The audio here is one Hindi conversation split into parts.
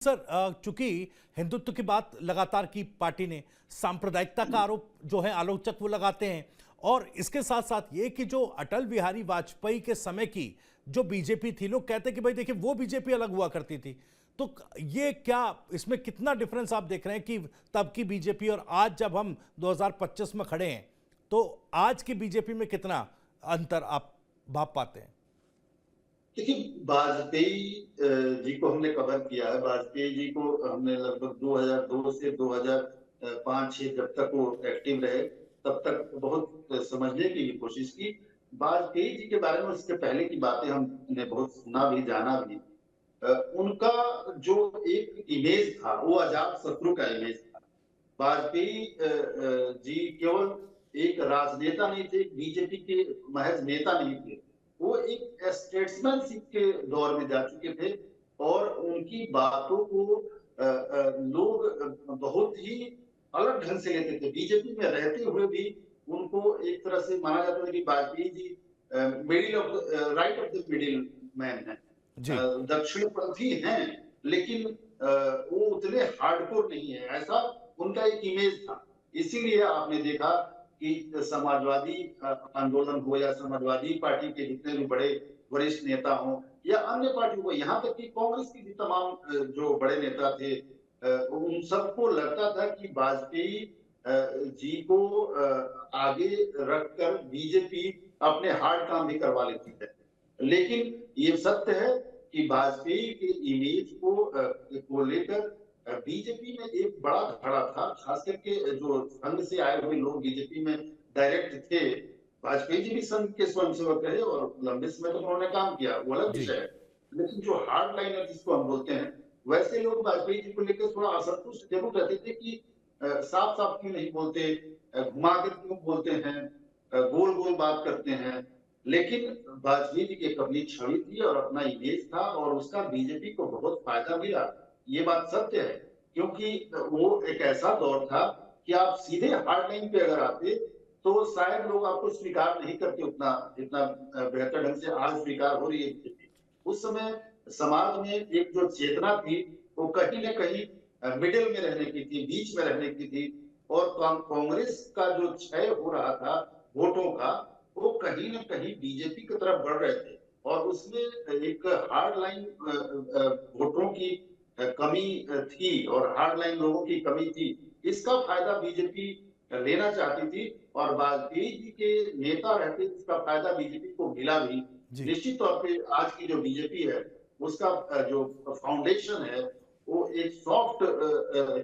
सर, चूंकि हिंदुत्व की बात लगातार की पार्टी ने, सांप्रदायिकता का आरोप जो है आलोचक वो लगाते हैं, और इसके साथ साथ ये कि जो अटल बिहारी वाजपेयी के समय की जो बीजेपी थी, लोग कहते हैं कि भाई देखिए वो बीजेपी अलग हुआ करती थी। तो ये क्या, इसमें कितना डिफरेंस आप देख रहे हैं कि तब की बीजेपी और आज जब हम 2025 में खड़े हैं, तो आज की बीजेपी में कितना अंतर आप भाप पाते हैं? देखिए, वाजपेयी जी को हमने कवर किया है। वाजपेयी जी को हमने लगभग 2002 से 2005-6 जब तक वो एक्टिव रहे, तब तक बहुत समझने की भी कोशिश की। वाजपेयी जी के बारे में उसके पहले की बातें हमने बहुत सुना भी, जाना भी। उनका जो एक इमेज था, वो अजात शत्रु का इमेज था। वाजपेयी जी केवल एक राजनेता नहीं थे, बीजेपी के महज नेता नहीं थे। वो एक स्टेट्समैनशिप के दौर में जा चुके थे और उनकी बातों को लोग बहुत ही अलग ढंग से लेते थे। बीजेपी में रहते हुए भी उनको एक तरह से माना जाता था कि Vajpayee ji middle of the right of the middle man है। जी। दक्षिणपंथी हैं, लेकिन वो उतने हार्डकोर नहीं है, ऐसा उनका एक इमेज था। इसीलिए आपने देखा कि समाजवादी आंदोलन हो या समाजवादी पार्टी के जितने भी बड़े वरिष्ठ नेता हों या अन्य पार्टियों को, यहाँ तक कि कांग्रेस की भी तमाम जो बड़े नेता थे, उन सबको लगता था कि वाजपेयी जी को आगे रखकर बीजेपी अपने हार्ड काम भी करवा लेती है। लेकिन ये सत्य है कि वाजपेयी के इमेज को लेकर बीजेपी में एक बड़ा धड़ा था, खास करके जो संघ से आए हुए लोग बीजेपी में डायरेक्ट थे। वाजपेयी जी भी संघ के स्वयंसेवक रहे और लंबे समय तक उन्होंने काम किया, वो अलग जी। विषय है। लेकिन जो हार्ड लाइनर जिसको हम बोलते हैं, वैसे लोग वाजपेयी जी को लेकर थोड़ा असंतुष्ट जरूर रहते थे कि साफ साफ क्यों नहीं बोलते, घुमा कर क्यों बोलते हैं, गोल गोल बात करते हैं। लेकिन वाजपेयी जी की एक अपनी छवि थी और अपना इमेज था और उसका बीजेपी को बहुत फायदा मिला। ये बात सत्य है, क्योंकि वो एक ऐसा दौर था कि आप सीधे हार्ड लाइन पे अगर आते तो शायद लोग आपको स्वीकार नहीं करते उतना, जितना बेहतर ढंग से आज स्वीकार हो रही है बीजेपी। उस समय समाज में एक जो चेतना थी, वो कहीं न कहीं मिडिल में रहने की थी, बीच में रहने की थी। और कांग्रेस का जो क्षय हो रहा था वोटों का, वो कहीं न कहीं बीजेपी की तरफ बढ़ रहे थे और उसमें एक हार्ड लाइन वोटरों की कमी थी और हार्ड लाइन लोगों की कमी थी। इसका फायदा बीजेपी लेना चाहती थी और वाजपेयी जी के नेता रहते इसका फायदा बीजेपी को मिला भी। जी। निश्चित तौर पे आज की जो बीजेपी है, उसका जो फाउंडेशन है, वो एक सॉफ्ट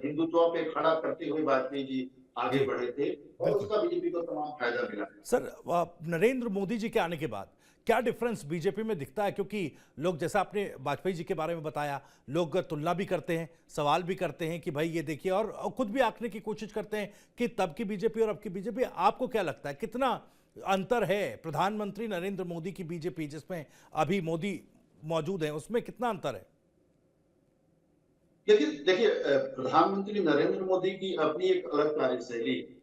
हिंदुत्व पे खड़ा करते हुए वाजपेयी जी आगे जी। बढ़े थे और बिल्कुल। उसका बीजेपी को तमाम फायदा मिला। सर, नरेंद्र मोदी जी के आने के बाद क्या डिफरेंस बीजेपी में दिखता है? क्योंकि लोग, जैसा आपने वाजपेयी जी के बारे में बताया, लोग तुलना भी करते हैं, सवाल भी करते हैं कि भाई ये देखिए, और खुद भी आंकने की कोशिश करते हैं कि तब की बीजेपी और अब की बीजेपी। आपको क्या लगता है कितना अंतर है? प्रधानमंत्री नरेंद्र मोदी की बीजेपी, जिसमें अभी मोदी मौजूद है, उसमें कितना अंतर है? लेकिन देखिए, प्रधानमंत्री नरेंद्र मोदी की अपनी एक अलग कार्यशैली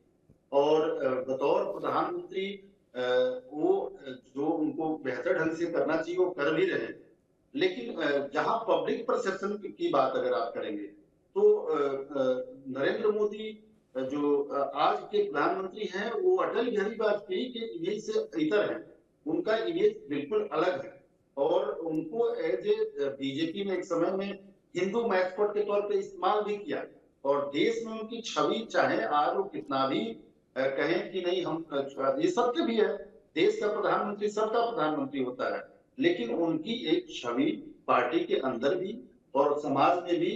और बतौर प्रधानमंत्री वो जो उनको बेहतर ढंग से करना चाहिए वो कर भी रहे हैं। लेकिन जहां पब्लिक परसेप्शन की बात अगर आप करेंगे तो नरेंद्र मोदी जो आज के प्रधानमंत्री हैं, वो अटल बिहारी वाजपेयी के इमेज से इतर हैं। उनका इमेज बिल्कुल अलग है और उनको एज ए बीजेपी में एक समय में हिंदू मैस्कॉट के तौर पे इस्तेमाल भी किया और देश में उनकी छवि, चाहे आज वो कितना भी कहें कि नहीं हम ये सत्य भी है, देश का प्रधानमंत्री सबका प्रधानमंत्री होता है, लेकिन उनकी एक छवि पार्टी के अंदर भी और समाज में भी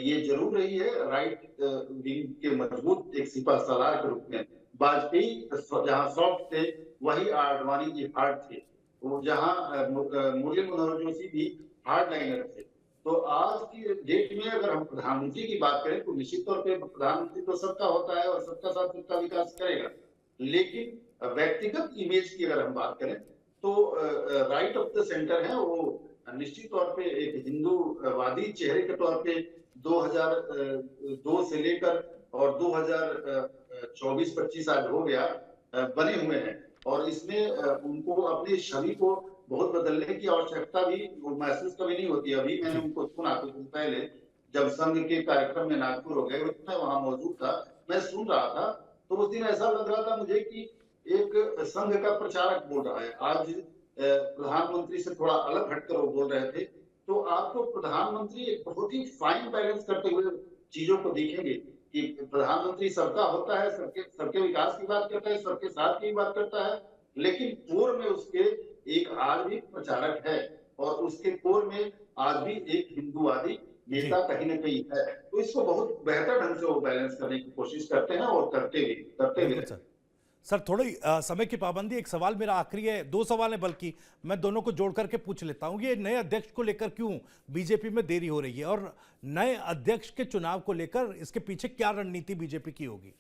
ये जरूर रही है राइट विंग के मजबूत एक सिपह सालार के रूप में। वाजपेयी जहां सॉफ्ट थे, वही आडवाणी जी हार्ड थे। वो जहां मुरली मनोहर जोशी भी हार्ड लाइनर थे। तो आज की डेट में अगर हम प्रधानमंत्री की बात करें तो निश्चित तौर पे प्रधानमंत्री तो सबका होता है और सबका साथ सबका विकास करेगा। लेकिन व्यक्तिगत इमेज की अगर हम बात करें तो राइट ऑफ द सेंटर है वो, निश्चित तौर पे एक हिंदूवादी चेहरे के तौर पे 2002 से लेकर और 2024-25 आज हो गया बने हुए हैं और इसमें उनको अपनी छवि को बहुत बदलने की आवश्यकता भी महसूस कभी नहीं होती। अभी मैंने जी। उनको सुना कुछ दिन पहले जब संघ के कार्यक्रम में नागपुर हो गए, मैं वहां मौजूद था, मैं सुन रहा था, तो उस दिन ऐसा लग रहा था मुझे कि एक संघ का प्रचारक बोल रहा है। आज प्रधानमंत्री से थोड़ा अलग हटकर वो बोल रहे थे, तो आपको प्रधानमंत्री एक बहुत ही फाइन बैलेंस करते हुए चीजों को देखेंगे कि प्रधानमंत्री सबका होता है, सबके सबके विकास की बात करता है, सबके साथ की बात करता है, लेकिन कोर में उसके एक आज भी प्रचारक है और उसके कोर में आज भी एक हिंदूवादी जी नेता कहीं न कहीं है। तो इसको बहुत बेहतर ढंग से वो बैलेंस करने की कोशिश करते हैं और करते भी बिल्कुल रहे। सर। सर थोड़ी समय की पाबंदी, एक सवाल मेरा आखिरी है, दो सवाल है बल्कि मैं दोनों को जोड़ करके पूछ लेता हूं। ये नए अध्यक्ष को लेकर क्यों बीजेपी में देरी हो रही है और नए अध्यक्ष के चुनाव को लेकर इसके पीछे क्या रणनीति बीजेपी की होगी?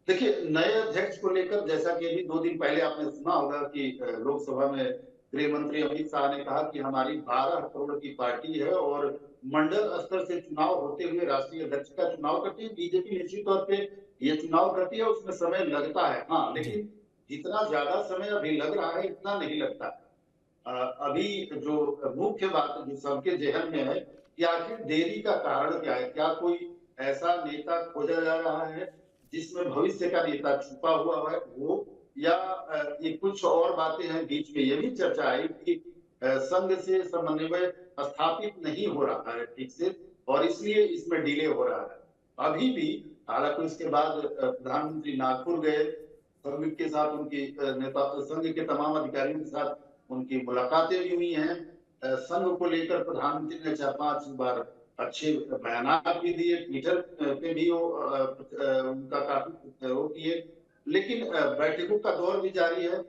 देखिए, नए अध्यक्ष को लेकर जैसा कि अभी 2 दिन पहले आपने सुना होगा कि लोकसभा में गृह मंत्री अमित शाह ने कहा कि हमारी 12 करोड़ की पार्टी है और मंडल स्तर से चुनाव होते हुए राष्ट्रीय अध्यक्ष का चुनाव करती है। बीजेपी निश्चित तौर पे ये चुनाव करती है, उसमें समय लगता है। हाँ, जी लेकिन जितना ज्यादा समय अभी लग रहा है, इतना नहीं लगता। अभी जो मुख्य बात जो सबके जेहन में है कि आखिर देरी का कारण क्या है? क्या कोई ऐसा नेता खोजा जा रहा है जिसमें भविष्य का नेता छुपा हुआ है वो, या ये कुछ और बातें हैं बीच में? ये भी चर्चा आई कि संघ से समन्वय स्थापित नहीं हो रहा है ठीक से और इसलिए इसमें डिले हो रहा है। अभी भी हालांकि उसके बाद प्रधानमंत्री नागपुर गए, संघ के साथ उनकी नेता संघ के तमाम अधिकारियों के साथ उनकी मुलाकातें भी हुई हैं। संघ को लेकर प्रधानमंत्री ने 4-5 बार अच्छे बयानात भी दिए, ट्विटर पे भी वो उनका काफी वो किए, लेकिन बैठकों का दौर भी जारी है।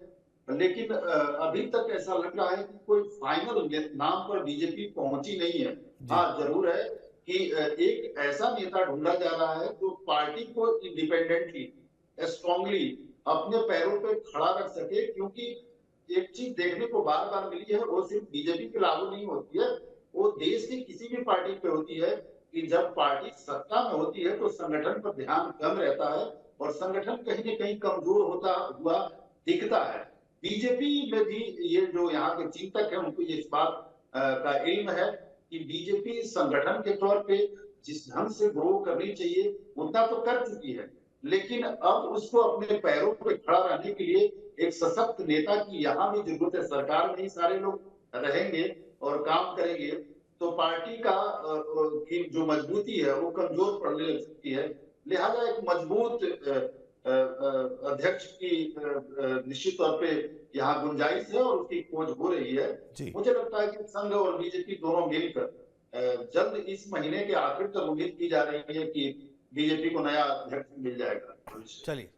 लेकिन अभी तक ऐसा लग रहा है कि कोई फाइनल नाम पर बीजेपी पहुंची नहीं है। जी हाँ, जरूर है कि एक ऐसा नेता ढूंढा जा रहा है जो पार्टी को इंडिपेंडेंटली, स्ट्रांगली अपने पैरों पे खड़ा रख सके, क्योंकि एक चीज देखने को बार बार मिली है, वो सिर्फ बीजेपी पे लागू नहीं होती है, वो देश की किसी भी पार्टी पे होती है कि जब पार्टी सत्ता में होती है तो संगठन पर ध्यान कम रहता है और संगठन कहीं न कहीं कमजोर होता हुआ दिखता है। बीजेपी में भी ये जो यहाँ के चिंतक है उनको ये इस बात का इल्म है कि बीजेपी संगठन के तौर पे जिस ढंग से ग्रो करनी चाहिए उतना तो कर चुकी है, लेकिन अब उसको अपने पैरों पे खड़ा रहने के लिए एक सशक्त नेता की यहाँ भी जरूरत है। सरकार में ही सारे लोग रहेंगे और काम करेंगे तो पार्टी का की जो मजबूती है वो कमजोर पड़ने लग सकती है। लिहाजा एक मजबूत अध्यक्ष की निश्चित तौर पे यहाँ गुंजाइश है और उसकी खोज हो रही है। जी मुझे लगता है कि संघ और बीजेपी दोनों मिलकर जल्द इस महीने के आखिर तक उम्मीद की जा रही है कि बीजेपी को नया अध्यक्ष मिल जाएगा भविष्य। चलिए,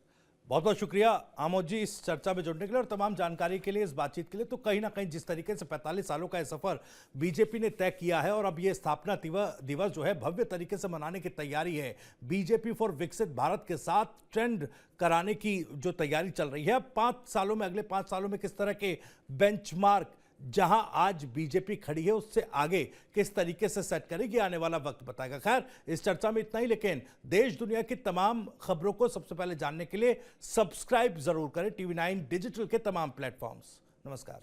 बहुत बहुत शुक्रिया आमोद जी इस चर्चा में जुड़ने के लिए और तमाम जानकारी के लिए, इस बातचीत के लिए। तो कहीं ना कहीं जिस तरीके से 45 सालों का यह सफर बीजेपी ने तय किया है और अब ये स्थापना दिवस जो है भव्य तरीके से मनाने की तैयारी है, बीजेपी फॉर विकसित भारत के साथ ट्रेंड कराने की जो तैयारी चल रही है। अब 5 सालों में, अगले 5 सालों में किस तरह के बेंचमार्क जहां आज बीजेपी खड़ी है उससे आगे किस तरीके से सेट करेगी, आने वाला वक्त बताएगा। खैर, इस चर्चा में इतना ही, लेकिन देश दुनिया की तमाम खबरों को सबसे पहले जानने के लिए सब्सक्राइब जरूर करें टीवी 9 डिजिटल के तमाम प्लेटफॉर्म्स। नमस्कार।